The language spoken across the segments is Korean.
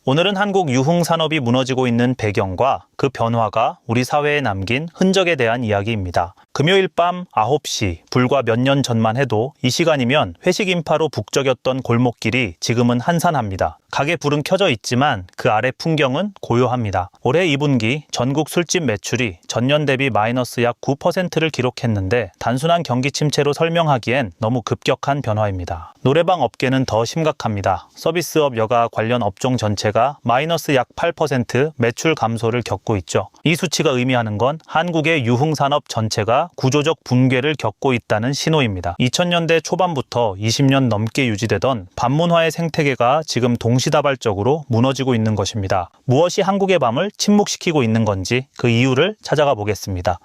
오늘은 한국 유흥산업이 무너지고 있는 배경과 그 변화가 우리 사회에 남긴 흔적에 대한 이야기입니다. 금요일 밤 9시, 불과 몇 년 전만 해도 이 시간이면 회식 인파로 북적였던 골목길이 지금은 한산합니다. 가게 불은 켜져 있지만 그 아래 풍경은 고요합니다. 올해 2분기 전국 술집 매출이 전년 대비 마이너스 약 9%를 기록했는데 단순한 경기 침체로 설명하기엔 너무 급격한 변화입니다. 노래방 업계는 더 심각합니다. 서비스업 여가 관련 업종 전체가 마이너스 약 8% 매출 감소를 겪고 있죠. 이 수치가 의미하는 건 한국의 유흥산업 전체가 구조적 붕괴를 겪고 있다는 신호입니다. 2000년대 초반부터 20년 넘게 유지되던 밤문화의 생태계가 지금 동시다발적으로 무너지고 있는 것입니다. 무엇이 한국의 밤을 침묵시키고 있는 건지 그 이유를 찾아가 보겠습니다.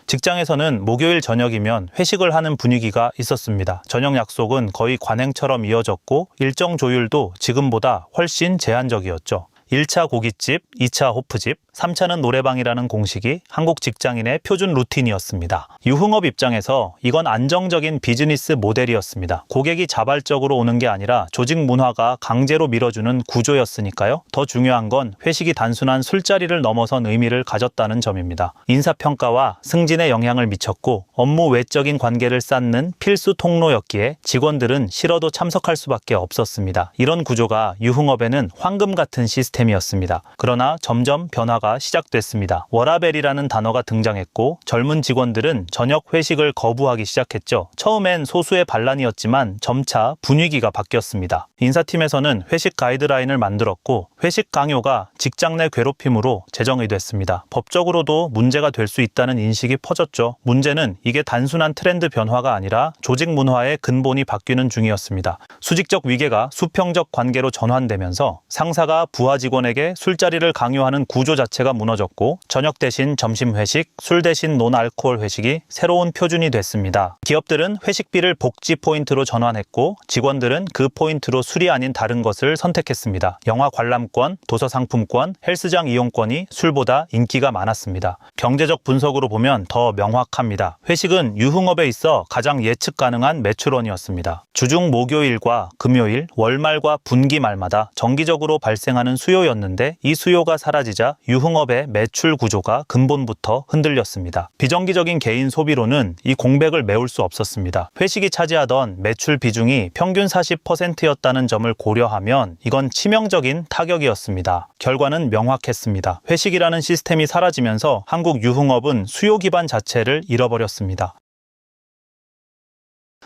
직장에서는 목요일 저녁이면 회식을 하는 분위기가 있었습니다. 저녁 약속은 거의 관행처럼 이어졌고 일정 조율도 지금보다 훨씬 제한적이었죠. 1차 고깃집, 2차 호프집, 3차는 노래방이라는 공식이 한국 직장인의 표준 루틴이었습니다. 유흥업 입장에서 이건 안정적인 비즈니스 모델이었습니다. 고객이 자발적으로 오는 게 아니라 조직 문화가 강제로 밀어주는 구조였으니까요. 더 중요한 건 회식이 단순한 술자리를 넘어선 의미를 가졌다는 점입니다. 인사평가와 승진에 영향을 미쳤고 업무 외적인 관계를 쌓는 필수 통로였기에 직원들은 싫어도 참석할 수밖에 없었습니다. 이런 구조가 유흥업에는 황금 같은 시스템이었습니다. 그러나 점점 변화가 시작됐습니다. 워라벨이라는 단어가 등장했고 젊은 직원들은 저녁 회식을 거부하기 시작했죠. 처음엔 소수의 반란이었지만 점차 분위기가 바뀌었습니다. 인사팀에서는 회식 가이드라인을 만들었고 회식 강요가 직장 내 괴롭힘으로 제정이 됐습니다. 법적으로도 문제가 될 수 있다는 인식이 퍼졌죠. 문제는 이게 단순한 트렌드 변화가 아니라 조직 문화의 근본이 바뀌는 중이었습니다. 수직적 위계가 수평적 관계로 전환되면서 상사가 부하 직원에게 술자리를 강요하는 구조 자체가 무너졌고 저녁 대신 점심 회식, 술 대신 논알코올 회식이 새로운 표준이 됐습니다. 기업들은 회식비를 복지 포인트로 전환했고 직원들은 그 포인트로 술이 아닌 다른 것을 선택했습니다. 영화 관람권, 도서 상품권, 헬스장 이용권이 술보다 인기가 많았습니다. 경제적 분석으로 보면 더 명확합니다. 회식은 유흥업에 있어 가장 예측 가능한 매출원이었습니다. 주중 목요일과 금요일, 월말과 분기 말마다 정기적으로 발생하는 수요였는데 이 수요가 사라지자 유흥업의 매출 구조가 근본부터 흔들렸습니다. 비정기적인 개인 소비로는 이 공백을 메울 수 없었습니다. 회식이 차지하던 매출 비중이 평균 40%였다는 점을 고려하면 이건 치명적인 타격이었습니다. 결과는 명확했습니다. 회식이라는 시스템이 사라지면서 한국 유흥업은 수요 기반 자체를 잃어버렸습니다.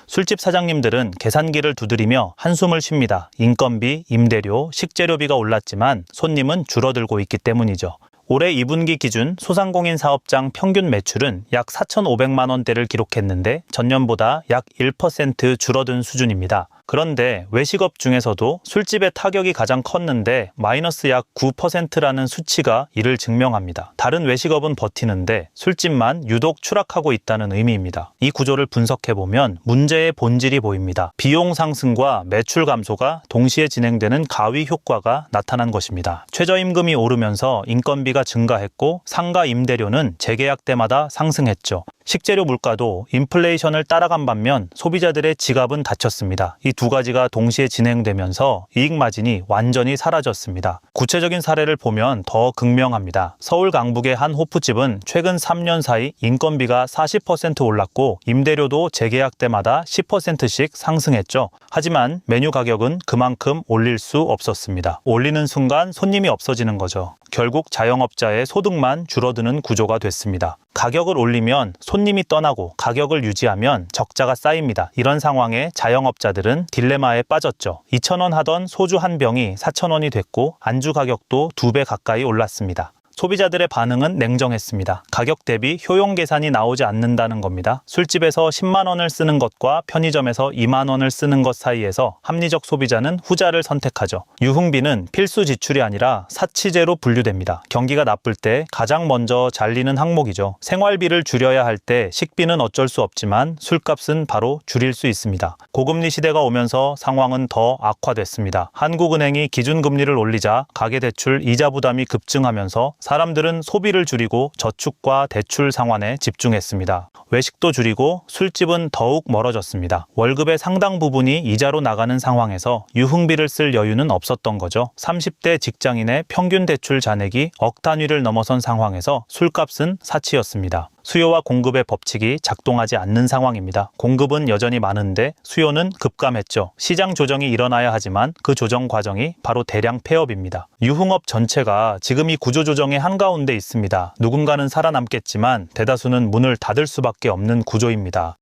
술집 사장님들은 계산기를 두드리며 한숨을 쉽니다. 인건비, 임대료, 식재료비가 올랐지만 손님은 줄어들고 있기 때문이죠. 올해 2분기 기준 소상공인 사업장 평균 매출은 약 4,500만 원대를 기록했는데 전년보다 약 1% 줄어든 수준입니다. 그런데 외식업 중에서도 술집의 타격이 가장 컸는데 마이너스 약 9%라는 수치가 이를 증명합니다. 다른 외식업은 버티는데 술집만 유독 추락하고 있다는 의미입니다. 이 구조를 분석해보면 문제의 본질이 보입니다. 비용 상승과 매출 감소가 동시에 진행되는 가위 효과가 나타난 것입니다. 최저임금이 오르면서 인건비가 증가했고 상가 임대료는 재계약 때마다 상승했죠. 식재료 물가도 인플레이션을 따라간 반면 소비자들의 지갑은 닫혔습니다. 이 두 가지가 동시에 진행되면서 이익 마진이 완전히 사라졌습니다. 구체적인 사례를 보면 더 극명합니다. 서울 강북의 한 호프집은 최근 3년 사이 인건비가 40% 올랐고 임대료도 재계약 때마다 10%씩 상승했죠. 하지만 메뉴 가격은 그만큼 올릴 수 없었습니다. 올리는 순간 손님이 없어지는 거죠. 결국 자영업자의 소득만 줄어드는 구조가 됐습니다. 가격을 올리면 손님이 떠나고 가격을 유지하면 적자가 쌓입니다. 이런 상황에 자영업자들은 딜레마에 빠졌죠. 2,000원 하던 소주 한 병이 4,000원이 됐고 안주 가격도 2배 가까이 올랐습니다. 소비자들의 반응은 냉정했습니다. 가격 대비 효용 계산이 나오지 않는다는 겁니다. 술집에서 10만 원을 쓰는 것과 편의점에서 2만 원을 쓰는 것 사이에서 합리적 소비자는 후자를 선택하죠. 유흥비는 필수 지출이 아니라 사치제로 분류됩니다. 경기가 나쁠 때 가장 먼저 잘리는 항목이죠. 생활비를 줄여야 할 때 식비는 어쩔 수 없지만 술값은 바로 줄일 수 있습니다. 고금리 시대가 오면서 상황은 더 악화됐습니다. 한국은행이 기준금리를 올리자 가계대출 이자 부담이 급증하면서 사람들은 소비를 줄이고 저축과 대출 상환에 집중했습니다. 외식도 줄이고 술집은 더욱 멀어졌습니다. 월급의 상당 부분이 이자로 나가는 상황에서 유흥비를 쓸 여유는 없었던 거죠. 30대 직장인의 평균 대출 잔액이 억 단위를 넘어선 상황에서 술값은 사치였습니다. 수요와 공급의 법칙이 작동하지 않는 상황입니다. 공급은 여전히 많은데 수요는 급감했죠. 시장 조정이 일어나야 하지만 그 조정 과정이 바로 대량 폐업입니다. 유흥업 전체가 지금 이 구조조정의 한가운데 있습니다. 누군가는 살아남겠지만 대다수는 문을 닫을 수밖에 없는 구조입니다.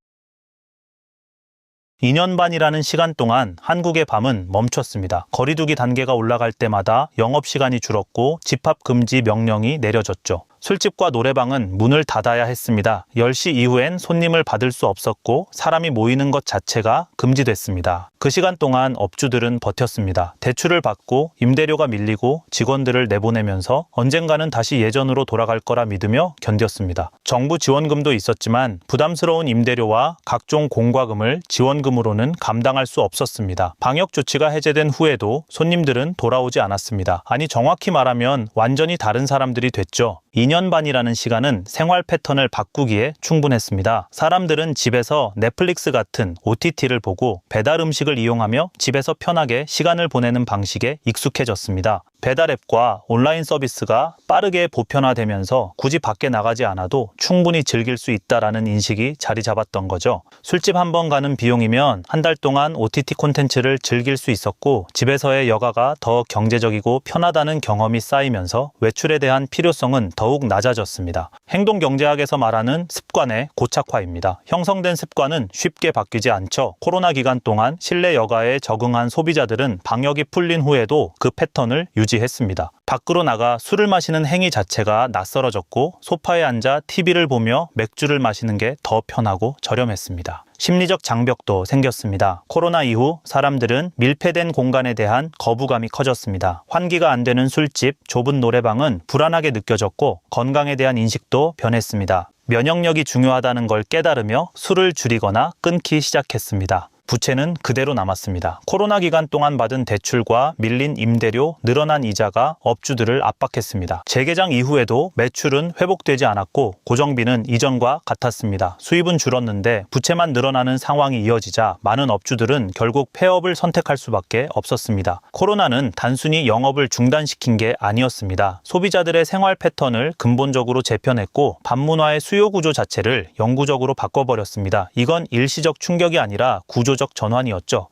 2년 반이라는 시간 동안 한국의 밤은 멈췄습니다. 거리두기 단계가 올라갈 때마다 영업시간이 줄었고 집합금지 명령이 내려졌죠. 술집과 노래방은 문을 닫아야 했습니다. 10시 이후엔 손님을 받을 수 없었고 사람이 모이는 것 자체가 금지됐습니다. 그 시간 동안 업주들은 버텼습니다. 대출을 받고 임대료가 밀리고 직원들을 내보내면서 언젠가는 다시 예전으로 돌아갈 거라 믿으며 견뎠습니다. 정부 지원금도 있었지만 부담스러운 임대료와 각종 공과금을 지원금으로는 감당할 수 없었습니다. 방역 조치가 해제된 후에도 손님들은 돌아오지 않았습니다. 아니, 정확히 말하면 완전히 다른 사람들이 됐죠. 2년 반이라는 시간은 생활 패턴을 바꾸기에 충분했습니다. 사람들은 집에서 넷플릭스 같은 OTT를 보고 배달 음식을 이용하며 집에서 편하게 시간을 보내는 방식에 익숙해졌습니다. 배달앱과 온라인 서비스가 빠르게 보편화되면서 굳이 밖에 나가지 않아도 충분히 즐길 수 있다라는 인식이 자리 잡았던 거죠. 술집 한 번 가는 비용이면 한 달 동안 OTT 콘텐츠를 즐길 수 있었고 집에서의 여가가 더 경제적이고 편하다는 경험이 쌓이면서 외출에 대한 필요성은 더욱 낮아졌습니다. 행동경제학에서 말하는 습관의 고착화입니다. 형성된 습관은 쉽게 바뀌지 않죠. 코로나 기간 동안 실내 여가에 적응한 소비자들은 방역이 풀린 후에도 그 패턴을 유지했습니다. 밖으로 나가 술을 마시는 행위 자체가 낯설어졌고 소파에 앉아 TV를 보며 맥주를 마시는 게 더 편하고 저렴했습니다. 심리적 장벽도 생겼습니다. 코로나 이후 사람들은 밀폐된 공간에 대한 거부감이 커졌습니다. 환기가 안 되는 술집, 좁은 노래방은 불안하게 느껴졌고 건강에 대한 인식도 변했습니다. 면역력이 중요하다는 걸 깨달으며 술을 줄이거나 끊기 시작했습니다. 부채는 그대로 남았습니다. 코로나 기간 동안 받은 대출과 밀린 임대료, 늘어난 이자가 업주들을 압박했습니다. 재개장 이후에도 매출은 회복되지 않았고 고정비는 이전과 같았습니다. 수입은 줄었는데 부채만 늘어나는 상황이 이어지자 많은 업주들은 결국 폐업을 선택할 수밖에 없었습니다. 코로나는 단순히 영업을 중단시킨 게 아니었습니다. 소비자들의 생활 패턴을 근본적으로 재편했고 밤문화의 수요 구조 자체를 영구적으로 바꿔버렸습니다. 이건 일시적 충격이 아니라 구조적 전환이었죠.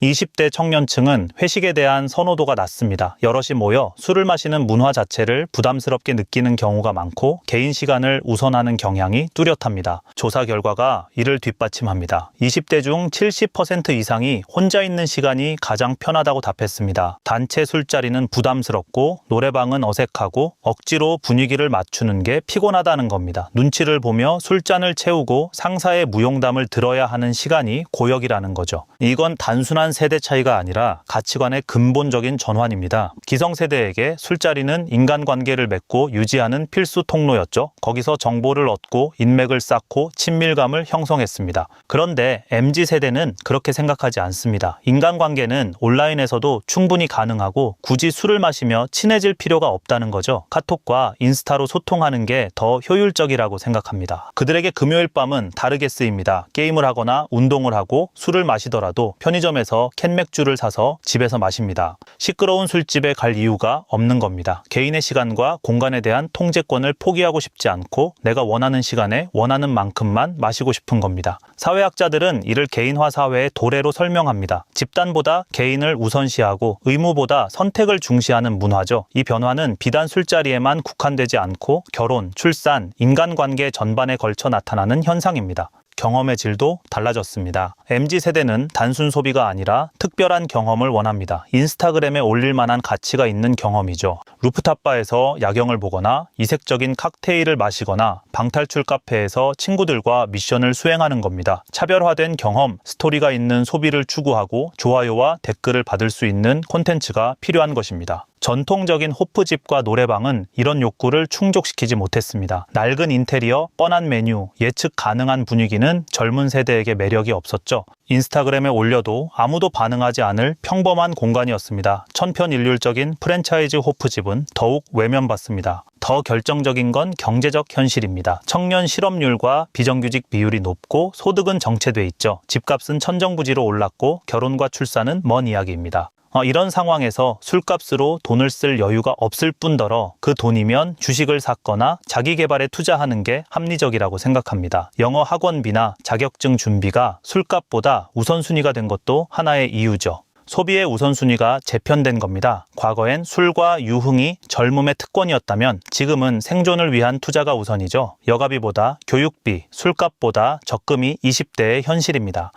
20대 청년층은 회식에 대한 선호도가 낮습니다. 여럿이 모여 술을 마시는 문화 자체를 부담스럽게 느끼는 경우가 많고 개인 시간을 우선하는 경향이 뚜렷합니다. 조사 결과가 이를 뒷받침합니다. 20대 중 70% 이상이 혼자 있는 시간이 가장 편하다고 답했습니다. 단체 술자리는 부담스럽고 노래방은 어색하고 억지로 분위기를 맞추는 게 피곤하다는 겁니다. 눈치를 보며 술잔을 채우고 상사의 무용담을 들어야 하는 시간이 고역이라는 거죠. 이건 단순한 세대 차이가 아니라 가치관의 근본적인 전환입니다. 기성세대에게 술자리는 인간관계를 맺고 유지하는 필수 통로였죠. 거기서 정보를 얻고 인맥을 쌓고 친밀감을 형성했습니다. 그런데 MZ세대는 그렇게 생각하지 않습니다. 인간관계는 온라인에서도 충분히 가능하고 굳이 술을 마시며 친해질 필요가 없다는 거죠. 카톡과 인스타로 소통하는 게 더 효율적이라고 생각합니다. 그들에게 금요일 밤은 다르게 쓰입니다. 게임을 하거나 운동을 하고 술을 마시더라도 편의점에서 캔맥주를 사서 집에서 마십니다. 시끄러운 술집에 갈 이유가 없는 겁니다. 개인의 시간과 공간에 대한 통제권을 포기하고 싶지 않고 내가 원하는 시간에 원하는 만큼만 마시고 싶은 겁니다. 사회학자들은 이를 개인화 사회의 도래로 설명합니다. 집단보다 개인을 우선시하고 의무보다 선택을 중시하는 문화죠. 이 변화는 비단 술자리에만 국한되지 않고 결혼, 출산, 인간관계 전반에 걸쳐 나타나는 현상입니다. 경험의 질도 달라졌습니다. MZ세대는 단순 소비가 아니라 특별한 경험을 원합니다. 인스타그램에 올릴 만한 가치가 있는 경험이죠. 루프탑바에서 야경을 보거나 이색적인 칵테일을 마시거나 방탈출 카페에서 친구들과 미션을 수행하는 겁니다. 차별화된 경험, 스토리가 있는 소비를 추구하고 좋아요와 댓글을 받을 수 있는 콘텐츠가 필요한 것입니다. 전통적인 호프집과 노래방은 이런 욕구를 충족시키지 못했습니다. 낡은 인테리어, 뻔한 메뉴, 예측 가능한 분위기는 젊은 세대에게 매력이 없었죠. 인스타그램에 올려도 아무도 반응하지 않을 평범한 공간이었습니다. 천편일률적인 프랜차이즈 호프집은 더욱 외면받습니다. 더 결정적인 건 경제적 현실입니다. 청년 실업률과 비정규직 비율이 높고 소득은 정체돼 있죠. 집값은 천정부지로 올랐고 결혼과 출산은 먼 이야기입니다. 이런 상황에서 술값으로 돈을 쓸 여유가 없을 뿐더러 그 돈이면 주식을 샀거나 자기 개발에 투자하는 게 합리적이라고 생각합니다. 영어 학원비나 자격증 준비가 술값보다 우선순위가 된 것도 하나의 이유죠. 소비의 우선순위가 재편된 겁니다. 과거엔 술과 유흥이 젊음의 특권이었다면 지금은 생존을 위한 투자가 우선이죠. 여가비보다 교육비, 술값보다 적금이 20대의 현실입니다.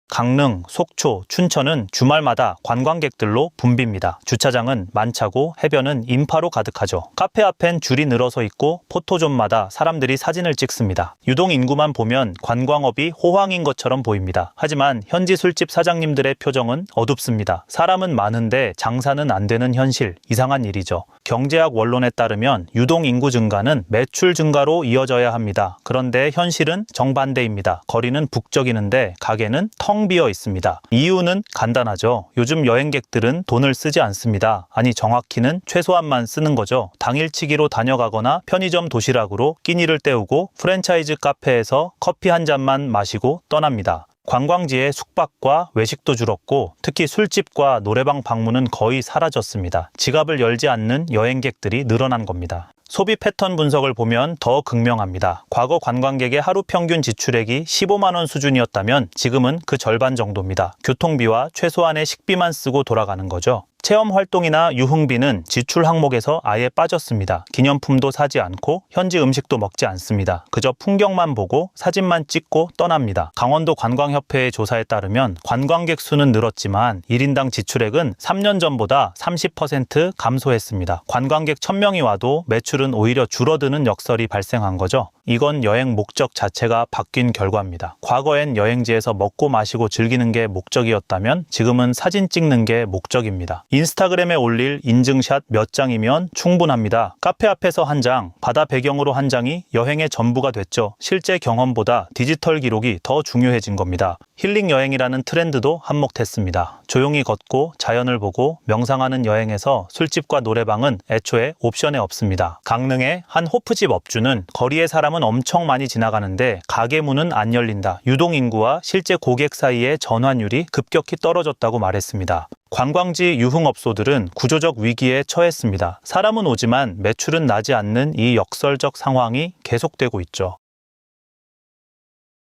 강릉, 속초, 춘천은 주말마다 관광객들로 붐빕니다. 주차장은 만차고 해변은 인파로 가득하죠. 카페 앞엔 줄이 늘어서 있고 포토존마다 사람들이 사진을 찍습니다. 유동 인구만 보면 관광업이 호황인 것처럼 보입니다. 하지만 현지 술집 사장님들의 표정은 어둡습니다. 사람은 많은데 장사는 안 되는 현실, 이상한 일이죠. 경제학 원론에 따르면 유동 인구 증가는 매출 증가로 이어져야 합니다. 그런데 현실은 정반대입니다. 거리는 북적이는데 가게는 텅 비어 있습니다. 이유는 간단하죠. 요즘 여행객들은 돈을 쓰지 않습니다. 아니 정확히는 최소한만 쓰는 거죠. 당일치기로 다녀가거나 편의점 도시락으로 끼니를 때우고 프랜차이즈 카페에서 커피 한 잔만 마시고 떠납니다. 관광지의 숙박과 외식도 줄었고 특히 술집과 노래방 방문은 거의 사라졌습니다. 지갑을 열지 않는 여행객들이 늘어난 겁니다. 소비 패턴 분석을 보면 더 극명합니다. 과거 관광객의 하루 평균 지출액이 15만 원 수준이었다면 지금은 그 절반 정도입니다. 교통비와 최소한의 식비만 쓰고 돌아가는 거죠. 체험 활동이나 유흥비는 지출 항목에서 아예 빠졌습니다. 기념품도 사지 않고 현지 음식도 먹지 않습니다. 그저 풍경만 보고 사진만 찍고 떠납니다. 강원도 관광협회의 조사에 따르면 관광객 수는 늘었지만 1인당 지출액은 3년 전보다 30% 감소했습니다. 관광객 1000명이 와도 매출은 오히려 줄어드는 역설이 발생한 거죠. 이건 여행 목적 자체가 바뀐 결과입니다. 과거엔 여행지에서 먹고 마시고 즐기는 게 목적이었다면 지금은 사진 찍는 게 목적입니다. 인스타그램에 올릴 인증샷 몇 장이면 충분합니다. 카페 앞에서 한 장, 바다 배경으로 한 장이 여행의 전부가 됐죠. 실제 경험보다 디지털 기록이 더 중요해진 겁니다. 힐링 여행이라는 트렌드도 한몫했습니다. 조용히 걷고 자연을 보고 명상하는 여행에서 술집과 노래방은 애초에 옵션에 없습니다. 강릉의 한 호프집 업주는 거리의 사람은 엄청 많이 지나가는데 가게 문은 안 열린다. 유동 인구와 실제 고객 사이의 전환율이 급격히 떨어졌다고 말했습니다. 관광지 유흥업소들은 구조적 위기에 처했습니다. 사람은 오지만 매출은 나지 않는 이 역설적 상황이 계속되고 있죠.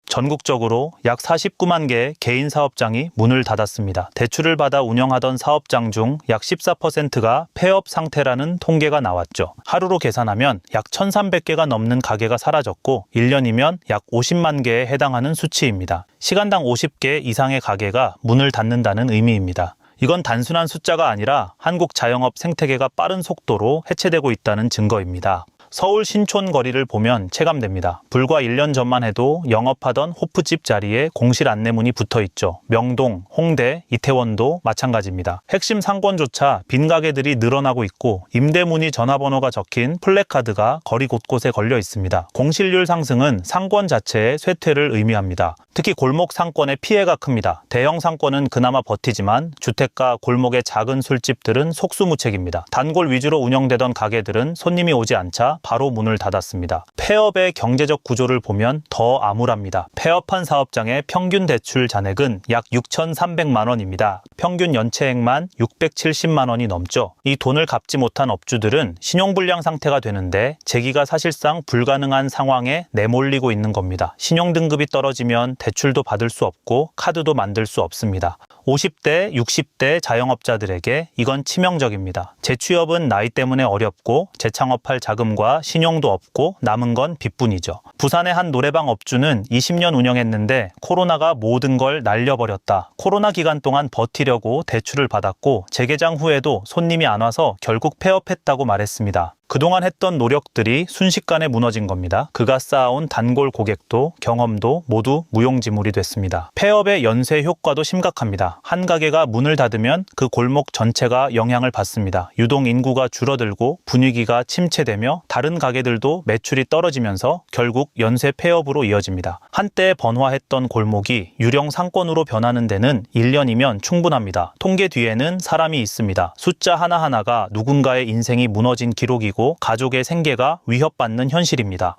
전국적으로 약 49만 개의 개인 사업장이 문을 닫았습니다. 대출을 받아 운영하던 사업장 중 약 14%가 폐업 상태라는 통계가 나왔죠. 하루로 계산하면 약 1,300개가 넘는 가게가 사라졌고 1년이면 약 50만 개에 해당하는 수치입니다. 시간당 50개 이상의 가게가 문을 닫는다는 의미입니다. 이건 단순한 숫자가 아니라 한국 자영업 생태계가 빠른 속도로 해체되고 있다는 증거입니다. 서울 신촌 거리를 보면 체감됩니다. 불과 1년 전만 해도 영업하던 호프집 자리에 공실 안내문이 붙어 있죠. 명동, 홍대, 이태원도 마찬가지입니다. 핵심 상권조차 빈 가게들이 늘어나고 있고 임대문의 전화번호가 적힌 플래카드가 거리 곳곳에 걸려 있습니다. 공실률 상승은 상권 자체의 쇠퇴를 의미합니다. 특히 골목 상권의 피해가 큽니다. 대형 상권은 그나마 버티지만 주택가, 골목의 작은 술집들은 속수무책입니다. 단골 위주로 운영되던 가게들은 손님이 오지 않자 바로 문을 닫았습니다. 폐업의 경제적 구조를 보면 더 암울합니다. 폐업한 사업장의 평균 대출 잔액은 약 6,300만 원입니다. 평균 연체액만 670만 원이 넘죠. 이 돈을 갚지 못한 업주들은 신용불량 상태가 되는데 재기가 사실상 불가능한 상황에 내몰리고 있는 겁니다. 신용등급이 떨어지면 대출도 받을 수 없고 카드도 만들 수 없습니다. 50대, 60대 자영업자들에게 이건 치명적입니다. 재취업은 나이 때문에 어렵고 재창업할 자금과 신용도 없고 남은 건 빚뿐이죠. 부산의 한 노래방 업주는 20년 운영했는데 코로나가 모든 걸 날려버렸다. 코로나 기간 동안 버티려고 대출을 받았고 재개장 후에도 손님이 안 와서 결국 폐업했다고 말했습니다. 그동안 했던 노력들이 순식간에 무너진 겁니다. 그가 쌓아온 단골 고객도 경험도 모두 무용지물이 됐습니다. 폐업의 연쇄 효과도 심각합니다. 한 가게가 문을 닫으면 그 골목 전체가 영향을 받습니다. 유동 인구가 줄어들고 분위기가 침체되며 다른 가게들도 매출이 떨어지면서 결국 연쇄 폐업으로 이어집니다. 한때 번화했던 골목이 유령 상권으로 변하는 데는 1년이면 충분합니다. 통계 뒤에는 사람이 있습니다. 숫자 하나하나가 누군가의 인생이 무너진 기록이고 가족의 생계가 위협받는 현실입니다.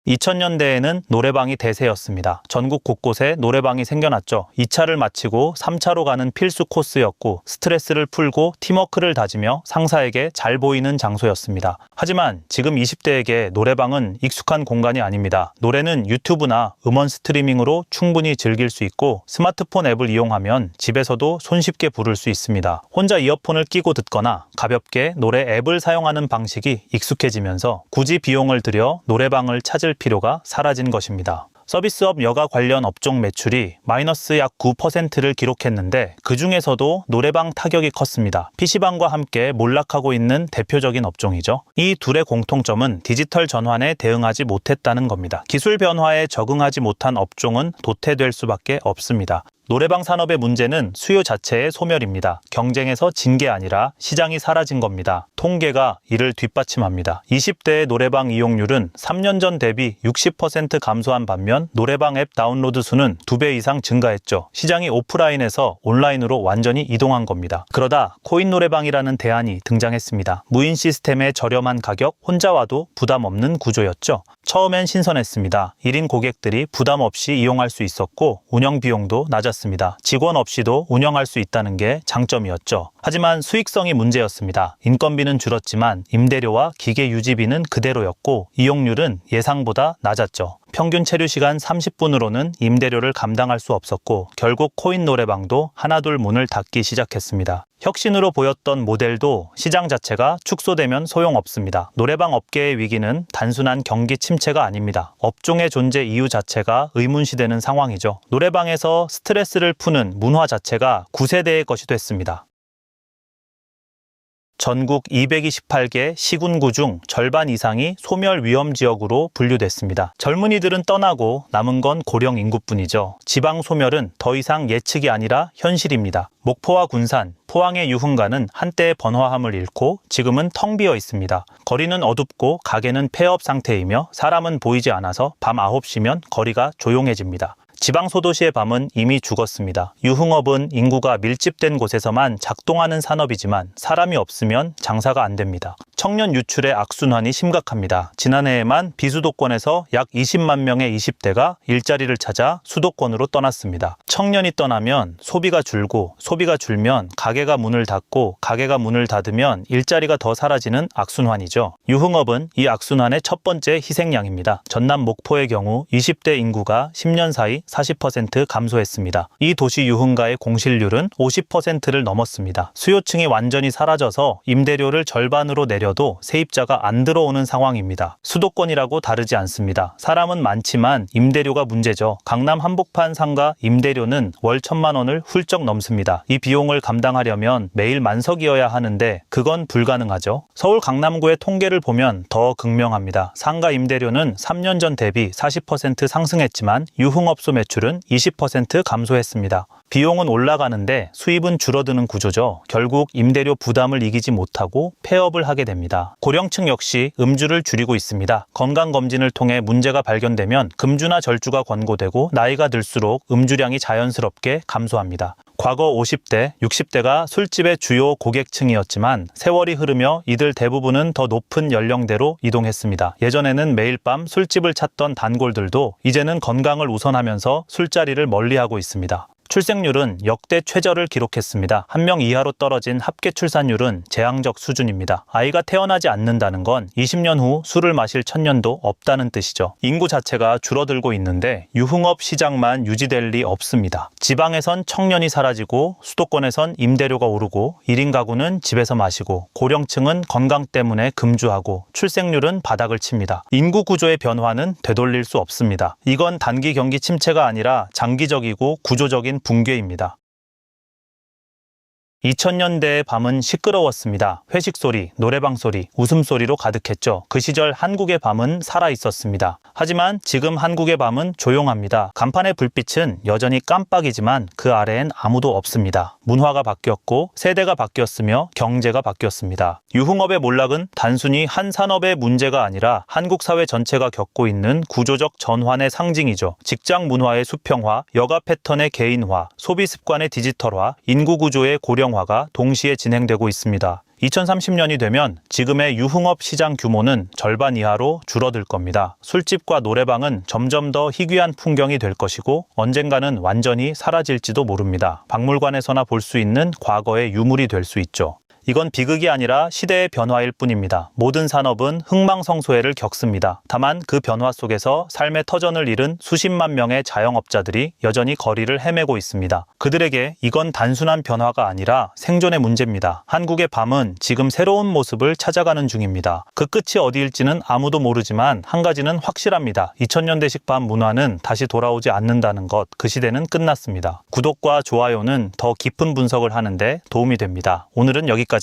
2000년대에는 노래방이 대세였습니다. 전국 곳곳에 노래방이 생겨났죠. 2차를 마치고 3차로 가는 필수 코스였고 스트레스를 풀고 팀워크를 다지며 상사에게 잘 보이는 장소였습니다. 하지만 지금 20대에게 노래방은 익숙한 공간이 아닙니다. 노래는 유튜브나 음원 스트리밍으로 충분히 즐길 수 있고 스마트폰 앱을 이용하면 집에서도 손쉽게 부를 수 있습니다. 혼자 이어폰을 끼고 듣거나 가볍게 노래 앱을 사용하는 방식이 익숙해지면서 굳이 비용을 들여 노래방을 찾을 필요가 사라진 것입니다. 서비스업 여가 관련 업종 매출이 마이너스 약 9%를 기록했는데 그 중에서도 노래방 타격이 컸습니다. PC방과 함께 몰락하고 있는 대표적인 업종이죠. 이 둘의 공통점은 디지털 전환에 대응하지 못했다는 겁니다. 기술 변화에 적응하지 못한 업종은 도태될 수밖에 없습니다. 노래방 산업의 문제는 수요 자체의 소멸입니다. 경쟁에서 진 게 아니라 시장이 사라진 겁니다. 통계가 이를 뒷받침합니다. 20대의 노래방 이용률은 3년 전 대비 60% 감소한 반면 노래방 앱 다운로드 수는 2배 이상 증가했죠. 시장이 오프라인에서 온라인으로 완전히 이동한 겁니다. 그러다 코인 노래방이라는 대안이 등장했습니다. 무인 시스템의 저렴한 가격, 혼자 와도 부담 없는 구조였죠. 처음엔 신선했습니다. 1인 고객들이 부담 없이 이용할 수 있었고 운영 비용도 낮았습니다. 직원 없이도 운영할 수 있다는 게 장점이었죠. 하지만 수익성이 문제였습니다. 인건비는 줄었지만 임대료와 기계 유지비는 그대로였고 이용률은 예상보다 낮았죠. 평균 체류 시간 30분으로는 임대료를 감당할 수 없었고 결국 코인 노래방도 하나둘 문을 닫기 시작했습니다. 혁신으로 보였던 모델도 시장 자체가 축소되면 소용없습니다. 노래방 업계의 위기는 단순한 경기 침체가 아닙니다. 업종의 존재 이유 자체가 의문시되는 상황이죠. 노래방에서 스트레스를 푸는 문화 자체가 구세대의 것이 됐습니다. 전국 228개 시군구 중 절반 이상이 소멸 위험 지역으로 분류됐습니다. 젊은이들은 떠나고 남은 건 고령 인구뿐이죠. 지방 소멸은 더 이상 예측이 아니라 현실입니다. 목포와 군산, 포항의 유흥가는 한때의 번화함을 잃고 지금은 텅 비어 있습니다. 거리는 어둡고 가게는 폐업 상태이며 사람은 보이지 않아서 밤 9시면 거리가 조용해집니다. 지방 소도시의 밤은 이미 죽었습니다. 유흥업은 인구가 밀집된 곳에서만 작동하는 산업이지만 사람이 없으면 장사가 안 됩니다. 청년 유출의 악순환이 심각합니다. 지난해에만 비수도권에서 약 20만 명의 20대가 일자리를 찾아 수도권으로 떠났습니다. 청년이 떠나면 소비가 줄고 소비가 줄면 가게가 문을 닫고 가게가 문을 닫으면 일자리가 더 사라지는 악순환이죠. 유흥업은 이 악순환의 첫 번째 희생양입니다. 전남 목포의 경우 20대 인구가 10년 사이 40% 감소했습니다. 이 도시 유흥가의 공실률은 50%를 넘었습니다. 수요층이 완전히 사라져서 임대료를 절반으로 내려도 세입자가 안 들어오는 상황입니다. 수도권이라고 다르지 않습니다. 사람은 많지만 임대료가 문제죠. 강남 한복판 상가 임대료는 월 1,000만 원을 훌쩍 넘습니다. 이 비용을 감당하려면 매일 만석이어야 하는데 그건 불가능하죠. 서울 강남구의 통계를 보면 더 극명합니다. 상가 임대료는 3년 전 대비 40% 상승했지만 유흥업소 매출은 20% 감소했습니다. 비용은 올라가는데 수입은 줄어드는 구조죠. 결국 임대료 부담을 이기지 못하고 폐업을 하게 됩니다. 고령층 역시 음주를 줄이고 있습니다. 건강검진을 통해 문제가 발견되면 금주나 절주가 권고되고 나이가 들수록 음주량이 자연스럽게 감소합니다. 과거 50대, 60대가 술집의 주요 고객층이었지만 세월이 흐르며 이들 대부분은 더 높은 연령대로 이동했습니다. 예전에는 매일 밤 술집을 찾던 단골들도 이제는 건강을 우선하면서 술자리를 멀리하고 있습니다. 출생률은 역대 최저를 기록했습니다. 1명 이하로 떨어진 합계 출산율은 재앙적 수준입니다. 아이가 태어나지 않는다는 건 20년 후 술을 마실 천년도 없다는 뜻이죠. 인구 자체가 줄어들고 있는데 유흥업 시장만 유지될 리 없습니다. 지방에선 청년이 사라지고 수도권에선 임대료가 오르고 1인 가구는 집에서 마시고 고령층은 건강 때문에 금주하고 출생률은 바닥을 칩니다. 인구 구조의 변화는 되돌릴 수 없습니다. 이건 단기 경기 침체가 아니라 장기적이고 구조적인 붕괴입니다. 2000년대의 밤은 시끄러웠습니다. 회식 소리, 노래방 소리, 웃음소리로 가득했죠. 그 시절 한국의 밤은 살아 있었습니다. 하지만 지금 한국의 밤은 조용합니다. 간판의 불빛은 여전히 깜빡이지만 그 아래엔 아무도 없습니다. 문화가 바뀌었고 세대가 바뀌었으며 경제가 바뀌었습니다. 유흥업의 몰락은 단순히 한 산업의 문제가 아니라 한국 사회 전체가 겪고 있는 구조적 전환의 상징이죠. 직장 문화의 수평화, 여가 패턴의 개인화, 소비 습관의 디지털화, 인구 구조의 고령화가 동시에 진행되고 있습니다. 2030년이 되면 지금의 유흥업 시장 규모는 절반 이하로 줄어들 겁니다. 술집과 노래방은 점점 더 희귀한 풍경이 될 것이고 언젠가는 완전히 사라질지도 모릅니다. 박물관에서나 볼 수 있는 과거의 유물이 될 수 있죠. 이건 비극이 아니라 시대의 변화일 뿐입니다. 모든 산업은 흥망성쇠를 겪습니다. 다만 그 변화 속에서 삶의 터전을 잃은 수십만 명의 자영업자들이 여전히 거리를 헤매고 있습니다. 그들에게 이건 단순한 변화가 아니라 생존의 문제입니다. 한국의 밤은 지금 새로운 모습을 찾아가는 중입니다. 그 끝이 어디일지는 아무도 모르지만 한 가지는 확실합니다. 2000년대식 밤 문화는 다시 돌아오지 않는다는 것, 그 시대는 끝났습니다. 구독과 좋아요는 더 깊은 분석을 하는데 도움이 됩니다. 오늘은 여기까지입니다.